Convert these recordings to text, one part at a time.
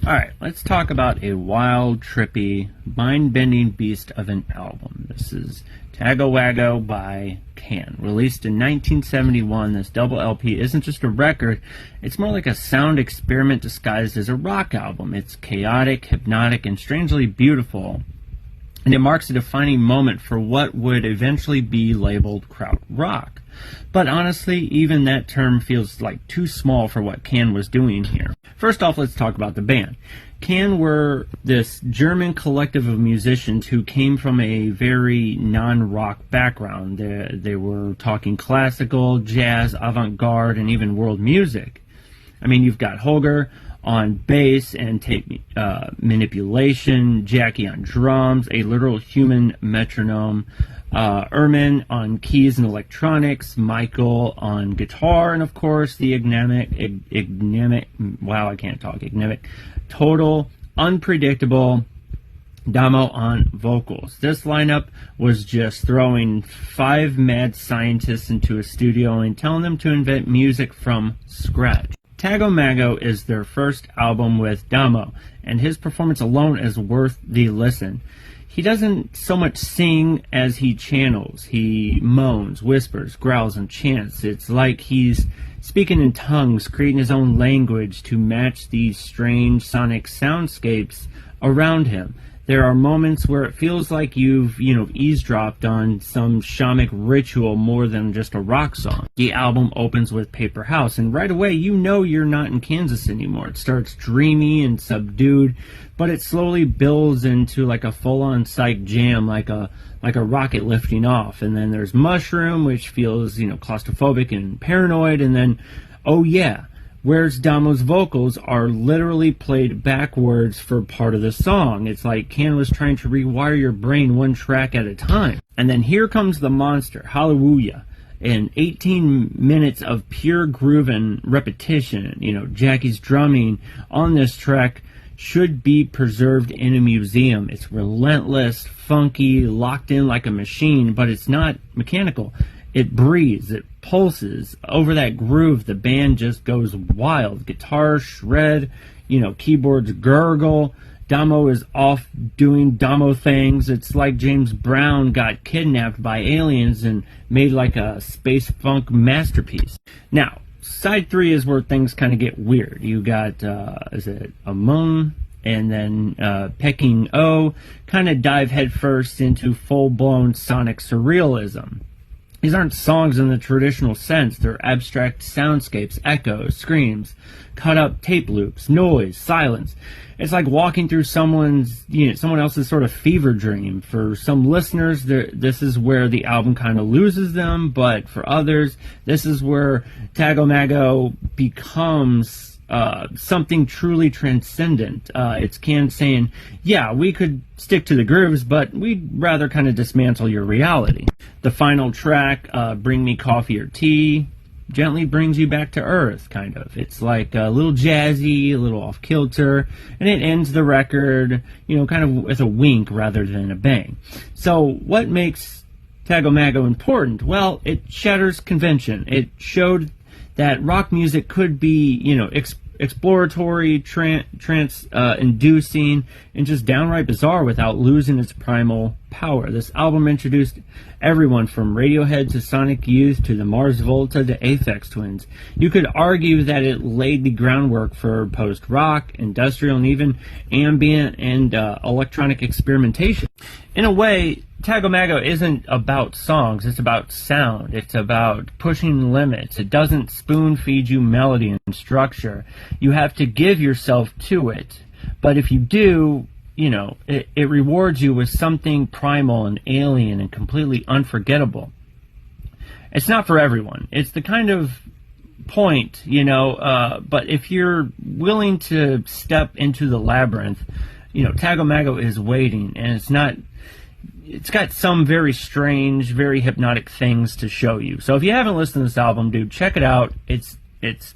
Alright, let's talk about a wild, trippy, mind-bending beast of an album. This is Tago Mago by Can. Released in 1971, this double LP isn't just a record, it's more like a sound experiment disguised as a rock album. It's chaotic, hypnotic, and strangely beautiful, and it marks a defining moment for what would eventually be labeled kraut rock. But honestly, even that term feels like too small for what Can was doing here. First off, let's talk about the band. Can were this German collective of musicians who came from a very non-rock background. They were talking classical, jazz, avant-garde, and even world music. I mean, you've got Holger on bass and tape manipulation, Jackie on drums, a literal human metronome, Erman on keys and electronics, Michael on guitar, and of course the enigmatic, total, unpredictable Damo on vocals. This lineup was just throwing 5 mad scientists into a studio and telling them to invent music from scratch. Tago Mago is their first album with Damo, and his performance alone is worth the listen. He doesn't so much sing as he channels. He moans, whispers, growls, and chants. It's like he's speaking in tongues, creating his own language to match these strange sonic soundscapes around him. There are moments where it feels like you've, eavesdropped on some shamanic ritual more than just a rock song. The album opens with Paper House, and right away you know you're not in Kansas anymore. It starts dreamy and subdued, but it slowly builds into like a full-on psych jam, like a rocket lifting off. And then there's Mushroom, which feels, claustrophobic and paranoid, and then, oh yeah, whereas Damo's vocals are literally played backwards for part of the song. It's like Can was trying to rewire your brain one track at a time. And then here comes the monster, Hallelujah, and 18 minutes of pure groove and repetition. Jackie's drumming on this track should be preserved in a museum. It's relentless, funky, locked in like a machine, but it's not mechanical. It breathes, it pulses. Over that groove, the band just goes wild. Guitars shred, keyboards gurgle. Damo is off doing Damo things. It's like James Brown got kidnapped by aliens and made like a space funk masterpiece. Now, side 3 is where things kind of get weird. You got, Amon, and then Peking O kind of dive headfirst into full-blown sonic surrealism. These aren't songs in the traditional sense. They're abstract soundscapes, echoes, screams, cut-up tape loops, noise, silence. It's like walking through someone else's sort of fever dream. For some listeners, this is where the album kind of loses them, but for others, this is where Tago Mago becomes something truly transcendent. It's Can saying, yeah, we could stick to the grooves, but we'd rather kind of dismantle your reality. The final track, Bring Me Coffee or Tea, gently brings you back to earth, kind of. It's like a little jazzy, a little off-kilter, and it ends the record, kind of with a wink rather than a bang. So what makes Tago Mago important? Well, it shatters convention. It showed that rock music could be, exploratory, trance-inducing, and just downright bizarre without losing its primal power. This album introduced everyone from Radiohead to Sonic Youth to the Mars Volta to Aphex Twins. You could argue that it laid the groundwork for post-rock, industrial, and even ambient and electronic experimentation. In a way, Tago Mago isn't about songs, it's about sound. It's about pushing limits. It doesn't spoon-feed you melody and structure. You have to give yourself to it. But if you do, it rewards you with something primal and alien and completely unforgettable. It's not for everyone. It's the kind of point, but if you're willing to step into the labyrinth, Tago Mago is waiting, and it's got some very strange, very hypnotic things to show you. So if you haven't listened to this album, dude, check it out. It's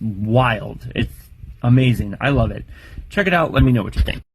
wild. It's amazing. I love it. Check it out. Let me know what you think.